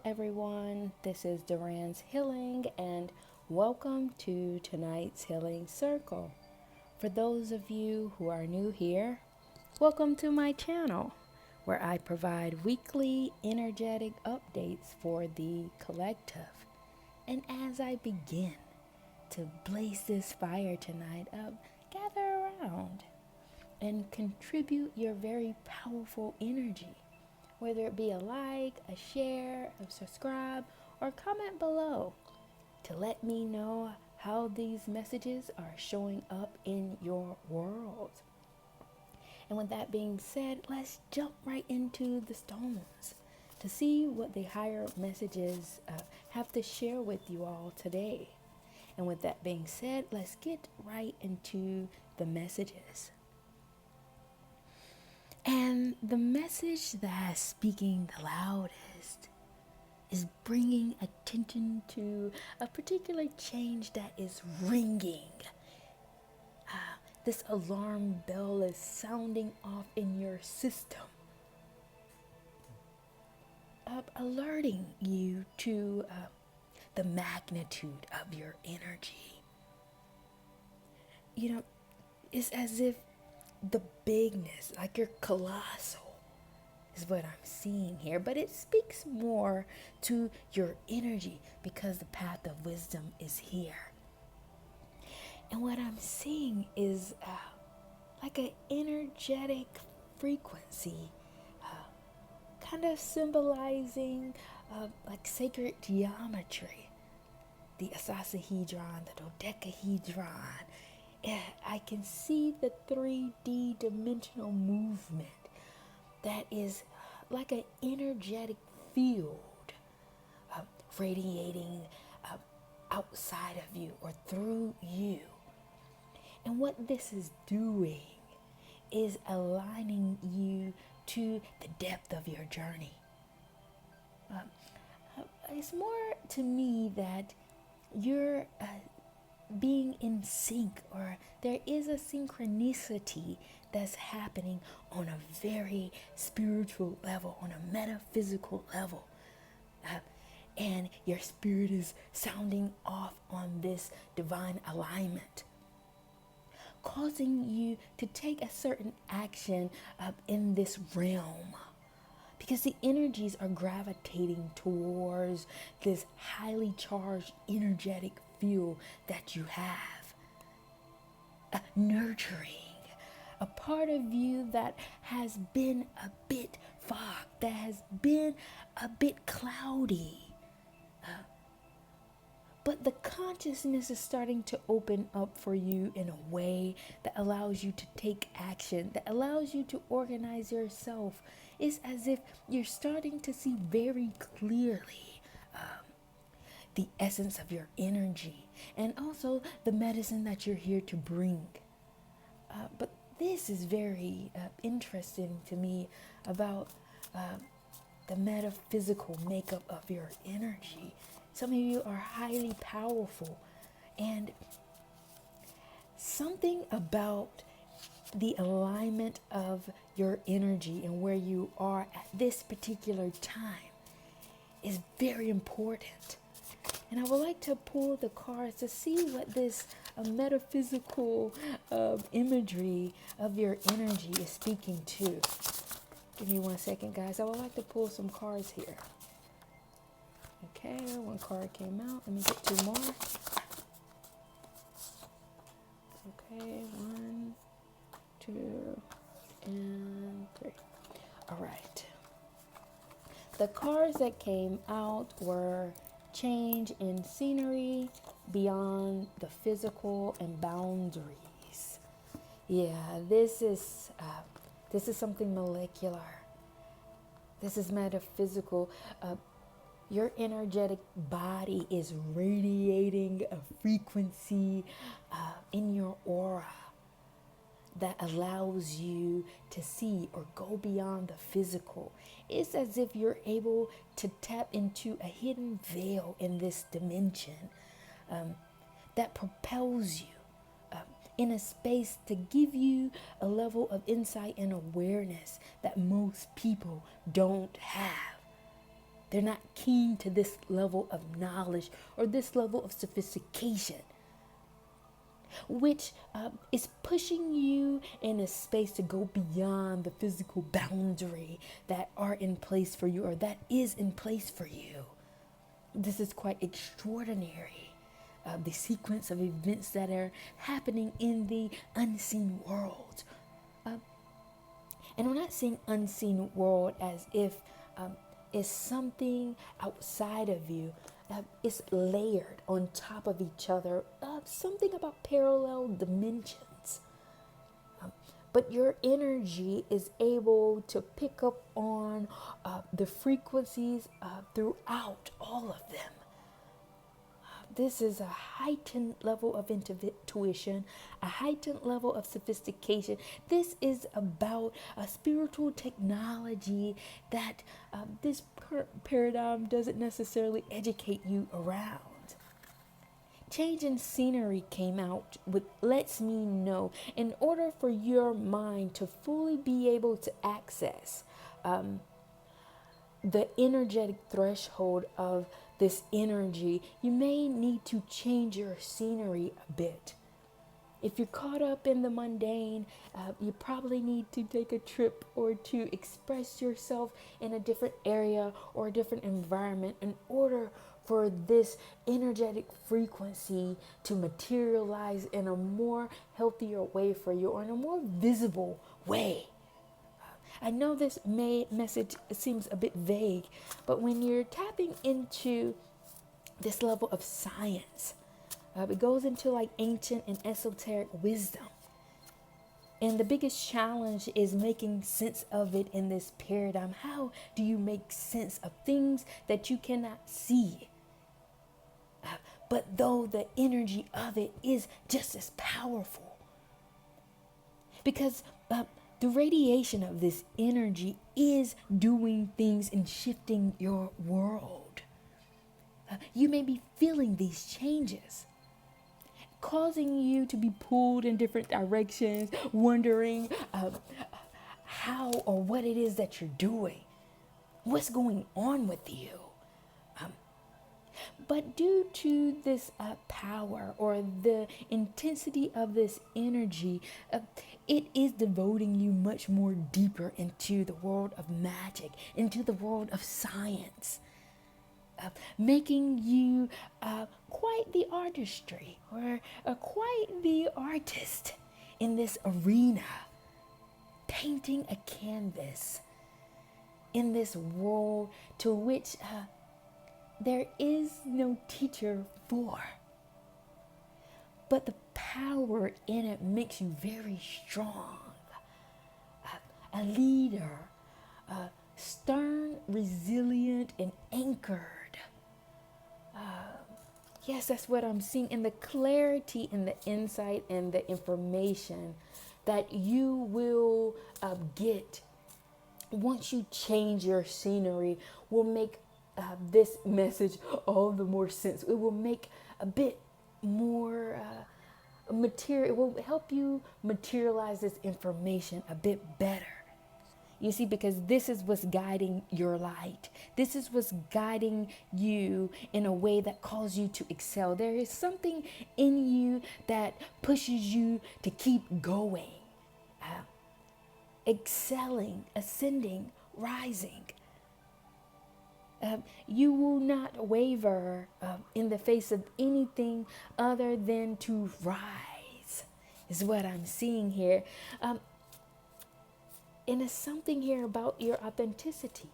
everyone. This is Duran's Healing, and welcome to tonight's Healing Circle. For those of you who are new here, welcome to my channel, where I provide weekly energetic updates for the collective. And as I begin to blaze this fire tonight up, gather around and contribute your very powerful energy. Whether it be a like, a share, a subscribe, or comment below to let me know how these messages are showing up in your world. And with that being said, let's jump right into the stones to see what the higher messages have to share with you all today. And with that being said, let's get right into the messages. And the message that's speaking the loudest is bringing attention to a particular change that is ringing. This alarm bell is sounding off in your system, alerting you to the magnitude of your energy. You know, it's as if the bigness, like you're colossal, is what I'm seeing here. But it speaks more to your energy because the path of wisdom is here. And what I'm seeing is like an energetic frequency, kind of symbolizing like sacred geometry, the icosahedron, the dodecahedron. I can see the 3D dimensional movement that is like an energetic field radiating outside of you or through you. And what this is doing is aligning you to the depth of your journey. It's more to me that you're being in sync, or there is a synchronicity that's happening on a very spiritual level, on a metaphysical level. And your spirit is sounding off on this divine alignment, causing you to take a certain action in this realm. Because the energies are gravitating towards this highly charged energetic field that you have. Nurturing a part of you that has been a bit fogged, that has been a bit cloudy. But the consciousness is starting to open up for you in a way that allows you to take action, that allows you to organize yourself. It's as if you're starting to see very clearly the essence of your energy and also the medicine that you're here to bring. But this is very interesting to me about the metaphysical makeup of your energy. Some of you are highly powerful, and something about the alignment of your energy and where you are at this particular time is very important. And I would like to pull the cards to see what this metaphysical imagery of your energy is speaking to. Give me 1 second, guys. I would like to pull some cards here. Okay, one card came out. Let me get 2 more. Okay, 1, 2, and 3. All right. The cards that came out were change in scenery, beyond the physical, and boundaries. Yeah, this is something molecular. This is metaphysical. Your energetic body is radiating a frequency in your aura that allows you to see or go beyond the physical. It's as if you're able to tap into a hidden veil in this dimension that propels you in a space to give you a level of insight and awareness that most people don't have. They're not keen to this level of knowledge or this level of sophistication, which is pushing you in a space to go beyond the physical boundary that are in place for you or that is in place for you. This is quite extraordinary. The sequence of events that are happening in the unseen world. And I'm not saying unseen world as if it's something outside of you. It's layered on top of each other. Something about parallel dimensions. But your energy is able to pick up on the frequencies throughout all of them. This is a heightened level of intuition, a heightened level of sophistication. This is about a spiritual technology that this paradigm doesn't necessarily educate you around. Change in scenery came out, which lets me know in order for your mind to fully be able to access the energetic threshold of this energy, you may need to change your scenery a bit. If you're caught up in the mundane, you probably need to take a trip or to express yourself in a different area or a different environment in order for this energetic frequency to materialize in a more healthier way for you or in a more visible way. I know this message seems a bit vague, but when you're tapping into this level of science, it goes into like ancient and esoteric wisdom. And the biggest challenge is making sense of it in this paradigm. How do you make sense of things that you cannot see? But though the energy of it is just as powerful. Because the radiation of this energy is doing things and shifting your world. You may be feeling these changes, causing you to be pulled in different directions, wondering how or what it is that you're doing. What's going on with you? But due to this power or the intensity of this energy, it is devoting you much more deeper into the world of magic, into the world of science, making you quite the artistry or quite the artist in this arena, painting a canvas in this world to which there is no teacher for. But the power in it makes you very strong. A leader, stern, resilient, and anchored. Yes, that's what I'm seeing. And the clarity and the insight and the information that you will get once you change your scenery will make this message all the more sense. It will make a bit more material. It will help you materialize this information a bit better. You see, because this is what's guiding your light. This is what's guiding you in a way that calls you to excel. There is something in you that pushes you to keep going, excelling, ascending, rising. You will not waver in the face of anything other than to rise, is what I'm seeing here. And it's something here about your authenticity.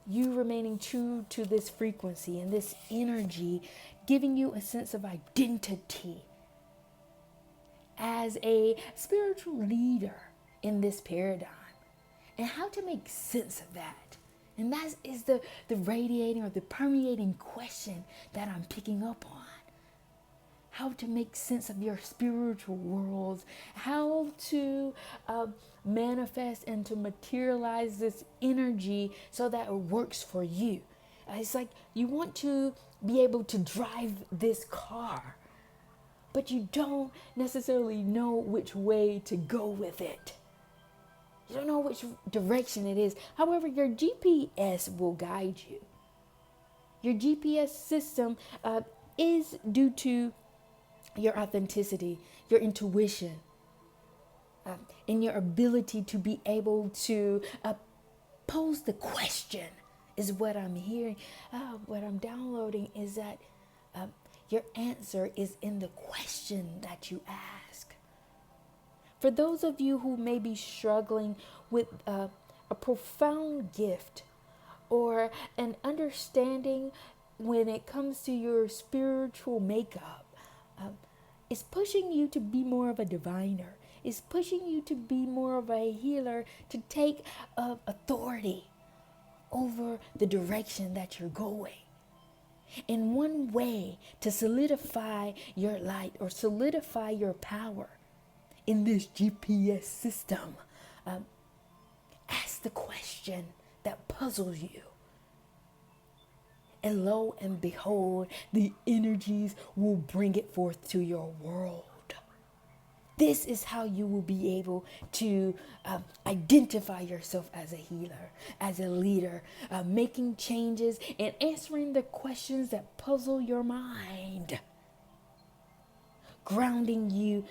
You remaining true to this frequency and this energy, giving you a sense of identity as a spiritual leader in this paradigm. And how to make sense of that. And that is the radiating or the permeating question that I'm picking up on. How to make sense of your spiritual worlds. How to manifest and to materialize this energy so that it works for you. It's like you want to be able to drive this car, but you don't necessarily know which way to go with it. You don't know which direction it is. However, your GPS will guide you. Your GPS system is due to your authenticity, your intuition, and your ability to be able to pose the question is what I'm hearing. What I'm downloading is that your answer is in the question that you ask. For those of you who may be struggling with a profound gift or an understanding when it comes to your spiritual makeup, it's pushing you to be more of a diviner. It's pushing you to be more of a healer, to take authority over the direction that you're going. And one way to solidify your light or solidify your power in this GPS system, ask the question that puzzles you. And lo and behold, the energies will bring it forth to your world. This is how you will be able to identify yourself as a healer, as a leader, making changes and answering the questions that puzzle your mind. Grounding you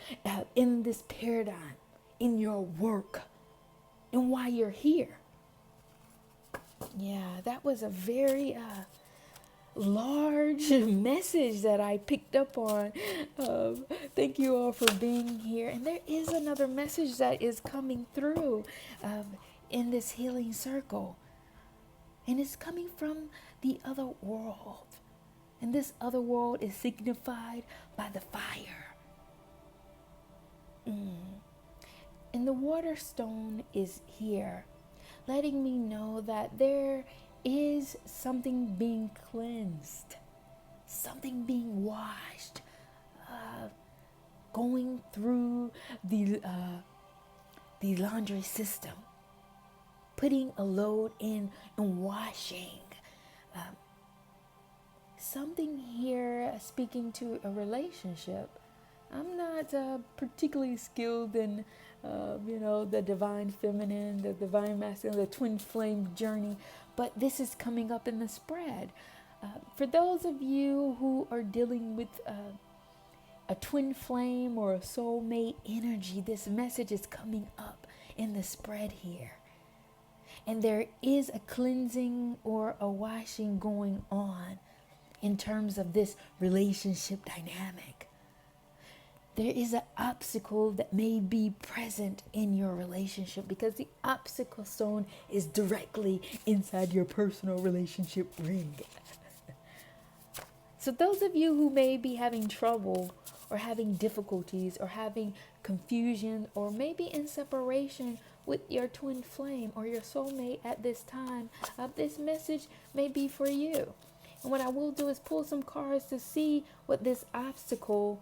in this paradigm, in your work, and why you're here. Yeah, that was a very large message that I picked up on. Thank you all for being here. And there is another message that is coming through in this healing circle. And it's coming from the other world. And this other world is signified by the fire. And the water stone is here, letting me know that there is something being cleansed, something being washed, going through the laundry system, putting a load in and washing. Something here speaking to a relationship. I'm not particularly skilled in, the divine feminine, the divine masculine, the twin flame journey, but this is coming up in the spread. For those of you who are dealing with a twin flame or a soulmate energy, this message is coming up in the spread here. And there is a cleansing or a washing going on in terms of this relationship dynamic. There is an obstacle that may be present in your relationship because the obstacle stone is directly inside your personal relationship ring. So those of you who may be having trouble or having difficulties or having confusion or maybe in separation with your twin flame or your soulmate at this time, this message may be for you. And what I will do is pull some cards to see what this obstacle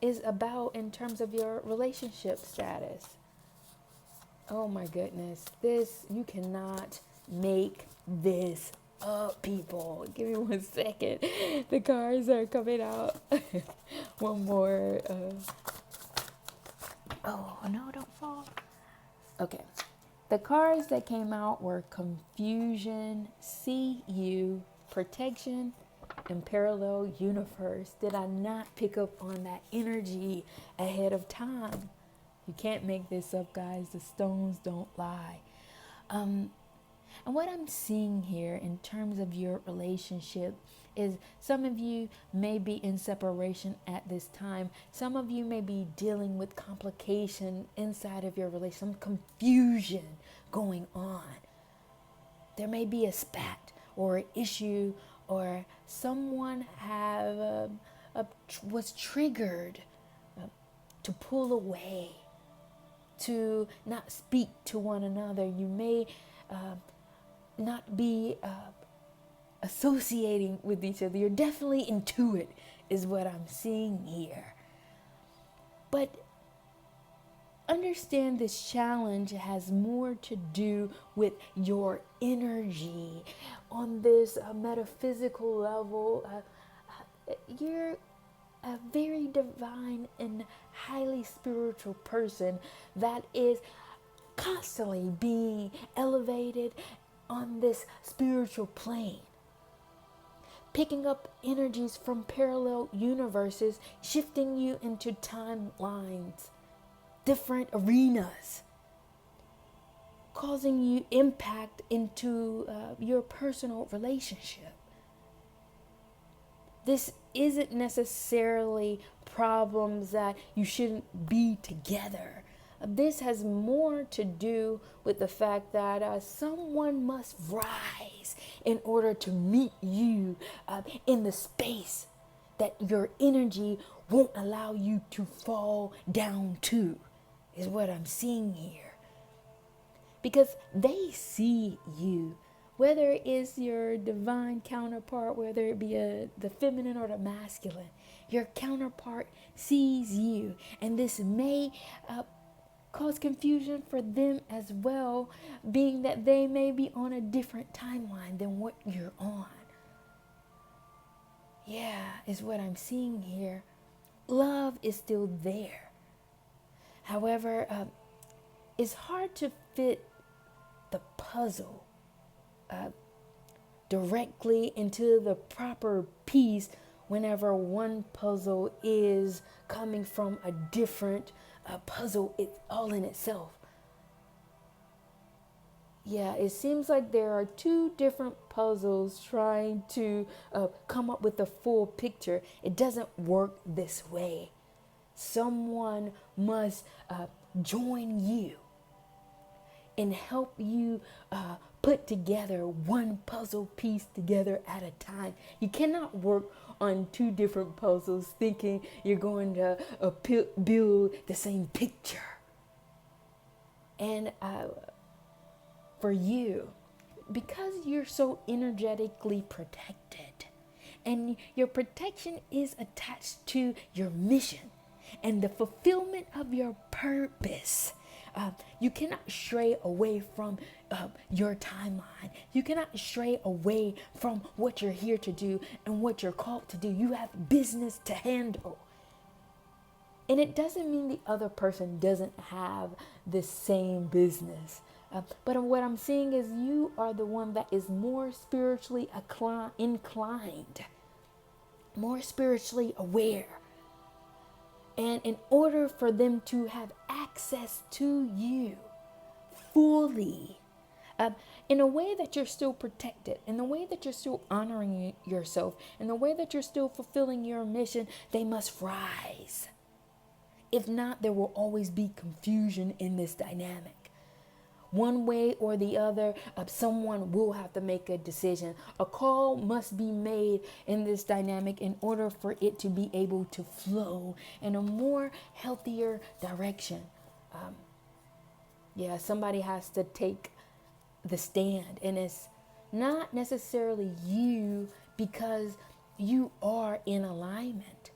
is about in terms of your relationship status. Oh my goodness. You cannot make this up, people. Give me 1 second. The cards are coming out. One more. Oh, no, don't fall. Okay. The cards that came out were confusion, CU, protection, and parallel universe. Did I not pick up on that energy ahead of time? You can't make this up, guys. The stones don't lie. And what I'm seeing here in terms of your relationship is some of you may be in separation at this time. Some of you may be dealing with complication inside of your relationship, some confusion going on. There may be a spat or an issue, or someone was triggered to pull away, to not speak to one another. You may not be associating with each other. You're definitely into it, is what I'm seeing here. But understand this challenge has more to do with your energy on this metaphysical level. You're a very divine and highly spiritual person that is constantly being elevated on this spiritual plane, picking up energies from parallel universes, shifting you into timelines, different arenas, causing you impact into your personal relationship. This isn't necessarily problems that you shouldn't be together. This has more to do with the fact that someone must rise in order to meet you in the space that your energy won't allow you to fall down to, is what I'm seeing here. Because they see you, whether it is your divine counterpart, whether it be the feminine or the masculine, your counterpart sees you, and this may cause confusion for them as well, being that they may be on a different timeline than what you're on. Yeah, is what I'm seeing here. Love is still there. However, it's hard to fit the puzzle directly into the proper piece whenever one puzzle is coming from a different puzzle all in itself. Yeah, it seems like there are two different puzzles trying to come up with a full picture. It doesn't work this way. Someone must join you and help you put together one puzzle piece together at a time. You cannot work on two different puzzles thinking you're going to build the same picture. And for you, because you're so energetically protected, and your protection is attached to your mission and the fulfillment of your purpose, you cannot stray away from your timeline. You cannot stray away from what you're here to do and what you're called to do. You have business to handle. And it doesn't mean the other person doesn't have the same business. But what I'm seeing is you are the one that is more spiritually inclined, more spiritually aware. And in order for them to have access to you fully, in a way that you're still protected, in the way that you're still honoring yourself, in the way that you're still fulfilling your mission, they must rise. If not, there will always be confusion in this dynamic. One way or the other, someone will have to make a decision. A call must be made in this dynamic in order for it to be able to flow in a more healthier direction. Somebody has to take the stand, and it's not necessarily you, because you are in alignment.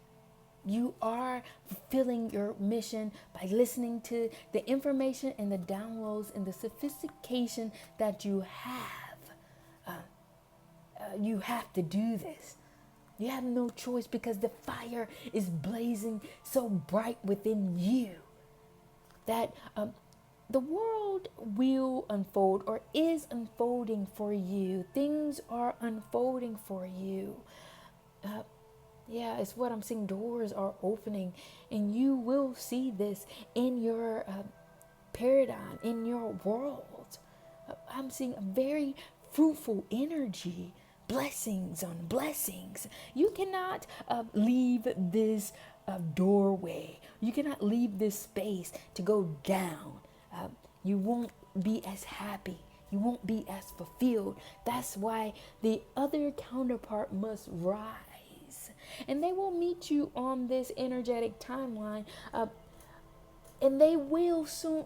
You are fulfilling your mission by listening to the information and the downloads and the sophistication that you have. You have to do this. You have no choice, because the fire is blazing so bright within you that the world will unfold, or is unfolding for you. Things are unfolding for you. It's what I'm seeing. Doors are opening, and you will see this in your paradigm, in your world. I'm seeing a very fruitful energy, blessings on blessings. You cannot leave this doorway. You cannot leave this space to go down. You won't be as happy. You won't be as fulfilled. That's why the other counterpart must rise. And they will meet you on this energetic timeline. And they will soon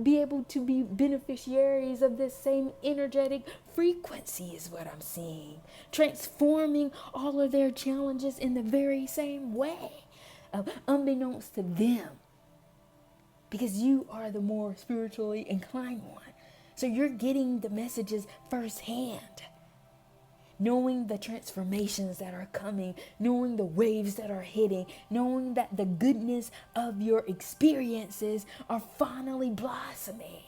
be able to be beneficiaries of this same energetic frequency, is what I'm seeing. Transforming all of their challenges in the very same way, unbeknownst to them. Because you are the more spiritually inclined one. So you're getting the messages firsthand. Knowing the transformations that are coming, knowing the waves that are hitting, knowing that the goodness of your experiences are finally blossoming.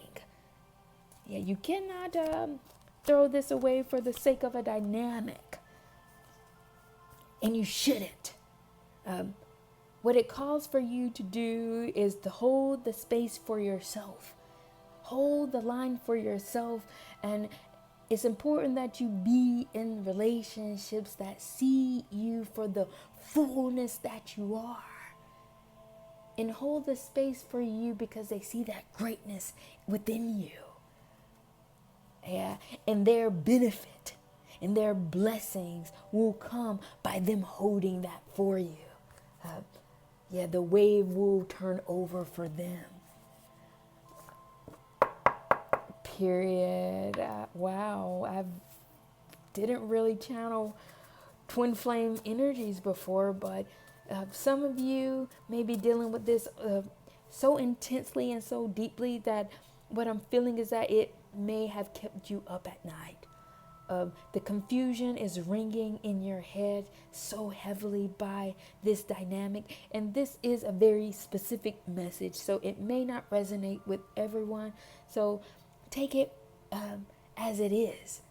Yeah, you cannot throw this away for the sake of a dynamic, and you shouldn't. What it calls for you to do is to hold the space for yourself, hold the line for yourself, and it's important that you be in relationships that see you for the fullness that you are, and hold the space for you because they see that greatness within you. Yeah, and their benefit and their blessings will come by them holding that for you. Yeah, the wave will turn over for them. Period. Wow, I didn't really channel twin flame energies before, but some of you may be dealing with this so intensely and so deeply that what I'm feeling is that it may have kept you up at night. The confusion is ringing in your head so heavily by this dynamic, and this is a very specific message, so it may not resonate with everyone. So take it as it is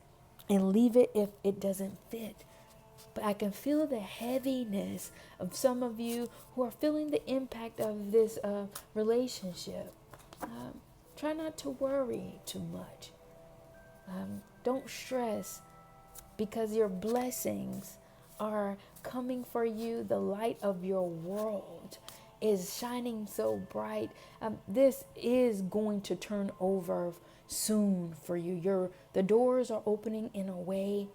and leave it if it doesn't fit. But I can feel the heaviness of some of you who are feeling the impact of this relationship. Try not to worry too much. Don't stress, because your blessings are coming for you. The light of your world is shining so bright. This is going to turn over soon for you. The doors are opening in a way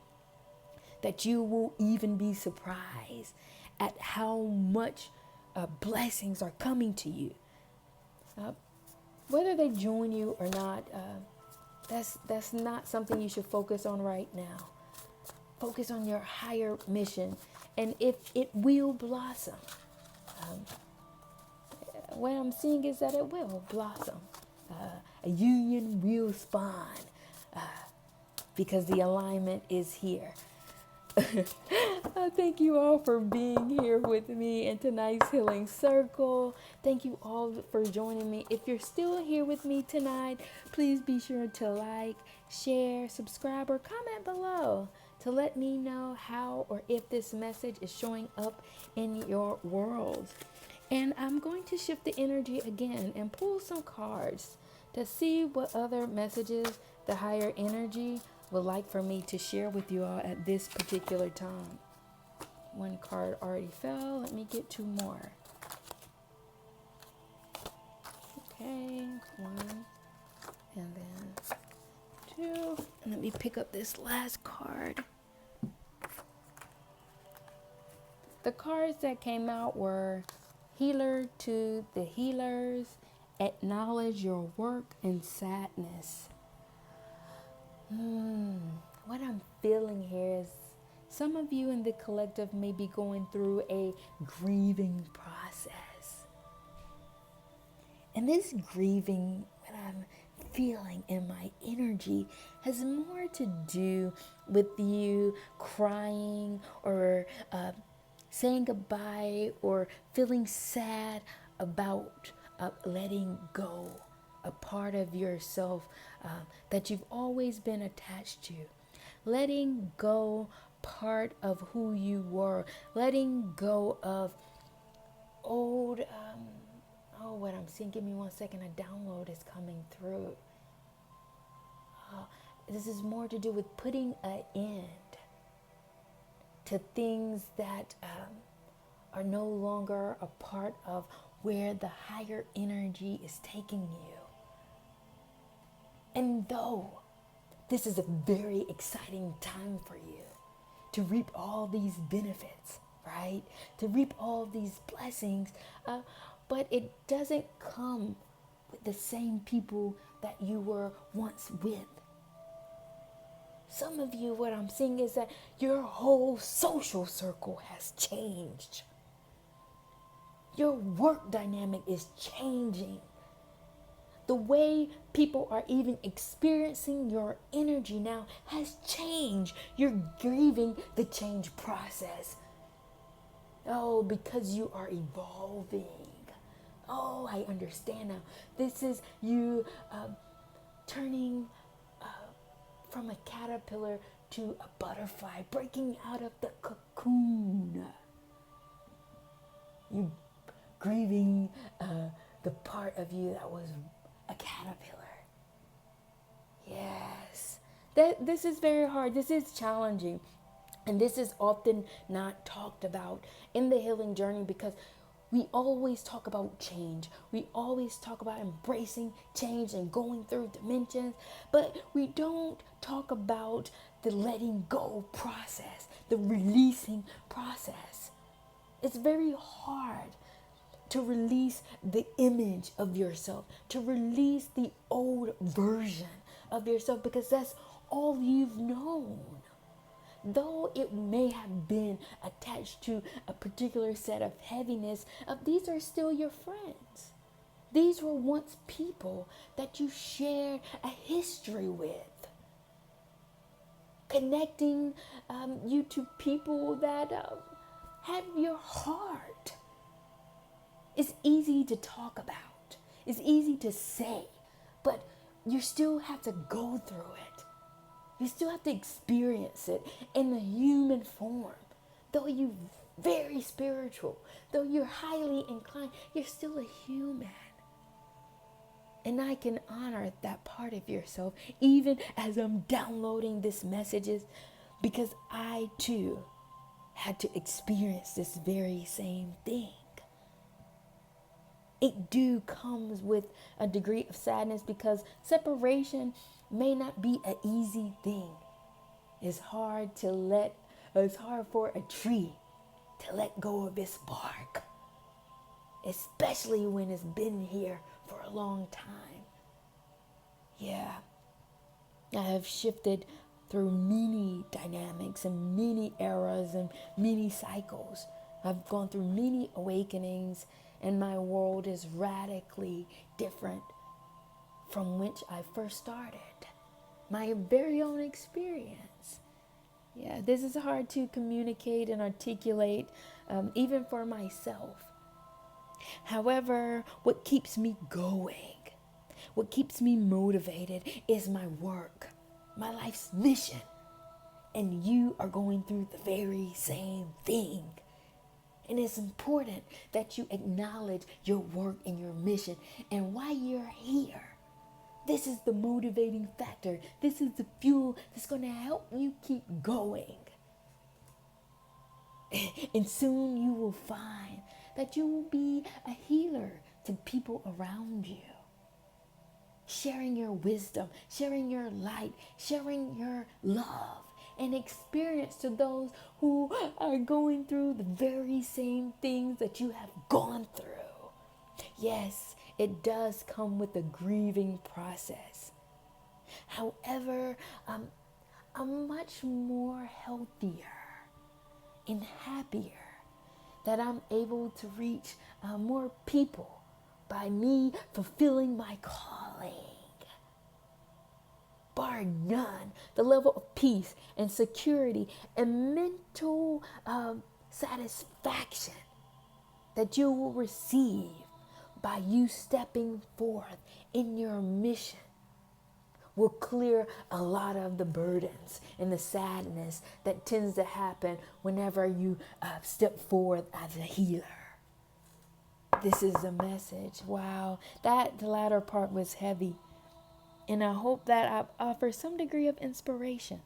that you will even be surprised at how much blessings are coming to you. Whether they join you or not, that's not something you should focus on right now. Focus on your higher mission, and if it will blossom. What I'm seeing is that it will blossom. A union will spawn because the alignment is here. Thank you all for being here with me in tonight's healing circle. Thank you all for joining me. If you're still here with me tonight, please be sure to like, share, subscribe, or comment below to let me know how or if this message is showing up in your world. And I'm going to shift the energy again and pull some cards to see what other messages the higher energy would like for me to share with you all at this particular time. One card already fell. Let me get two more. Okay, one, and then two. And let me pick up this last card. The cards that came out were Healer to the Healers, Acknowledge Your Work, and Sadness. What I'm feeling here is some of you in the collective may be going through a grieving process. And this grieving, what I'm feeling in my energy, has more to do with you crying or saying goodbye or feeling sad about letting go a part of yourself that you've always been attached to. Letting go part of who you were. Letting go of old, what I'm seeing, give me 1 second, a download is coming through. This is more to do with putting an end to things that are no longer a part of where the higher energy is taking you. And though this is a very exciting time for you to reap all these benefits, right? To reap all these blessings, but it doesn't come with the same people that you were once with. Some of you, what I'm seeing is that your whole social circle has changed. Your work dynamic is changing. The way people are even experiencing your energy now has changed. You're grieving the change process. Oh, because you are evolving. Oh, I understand now. This is you turning from a caterpillar to a butterfly, breaking out of the cocoon. You grieving the part of you that was a caterpillar. Yes, this is very hard. This is challenging. And this is often not talked about in the healing journey because we always talk about change. We always talk about embracing change and going through dimensions, but we don't talk about the letting go process, the releasing process. It's very hard to release the image of yourself, to release the old version of yourself, because that's all you've known. Though it may have been attached to a particular set of heaviness, these are still your friends. These were once people that you shared a history with, connecting you to people that have your heart. It's easy to talk about. It's easy to say, but you still have to go through it. You still have to experience it in the human form. Though you're very spiritual, though you're highly inclined, you're still a human. And I can honor that part of yourself, even as I'm downloading these messages, because I too had to experience this very same thing. It do comes with a degree of sadness because separation may not be an easy thing. It's hard for a tree to let go of its bark, especially when it's been here for a long time. Yeah, I have shifted through many dynamics and many eras and many cycles. I've gone through many awakenings, and my world is radically different from which I first started. My very own experience. Yeah, this is hard to communicate and articulate, even for myself. However, what keeps me going, what keeps me motivated is my work, my life's mission. And you are going through the very same thing. And it's important that you acknowledge your work and your mission and why you're here. This is the motivating factor. This is the fuel that's going to help you keep going. And soon you will find that you will be a healer to people around you. Sharing your wisdom, sharing your light, sharing your love and experience to those who are going through the very same things that you have gone through. Yes, it does come with a grieving process. However, I'm much more healthier and happier that I'm able to reach more people by me fulfilling my calling. Bar none, the level of peace and security and mental satisfaction that you will receive by you stepping forth in your mission will clear a lot of the burdens and the sadness that tends to happen whenever you step forward as a healer. This is a message. Wow, the latter part was heavy. And I hope that I've offered some degree of inspiration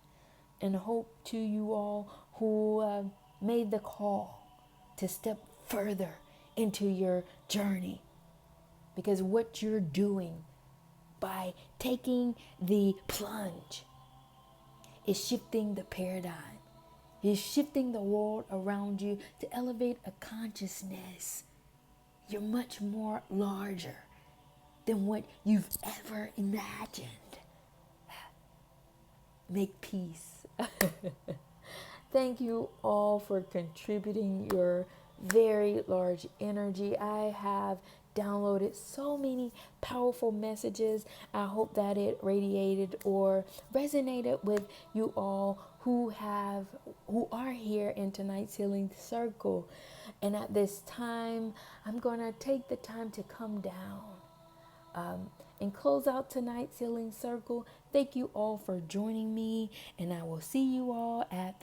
and hope to you all who made the call to step further into your journey. Because what you're doing by taking the plunge is shifting the paradigm, is shifting the world around you to elevate a consciousness. You're much more larger than what you've ever imagined. Make peace. Thank you all for contributing your very large energy. I have downloaded so many powerful messages. I hope that it radiated or resonated with you all who are here in tonight's healing circle. And at this time, I'm going to take the time to come down and close out tonight's healing circle. Thank you all for joining me, and I will see you all at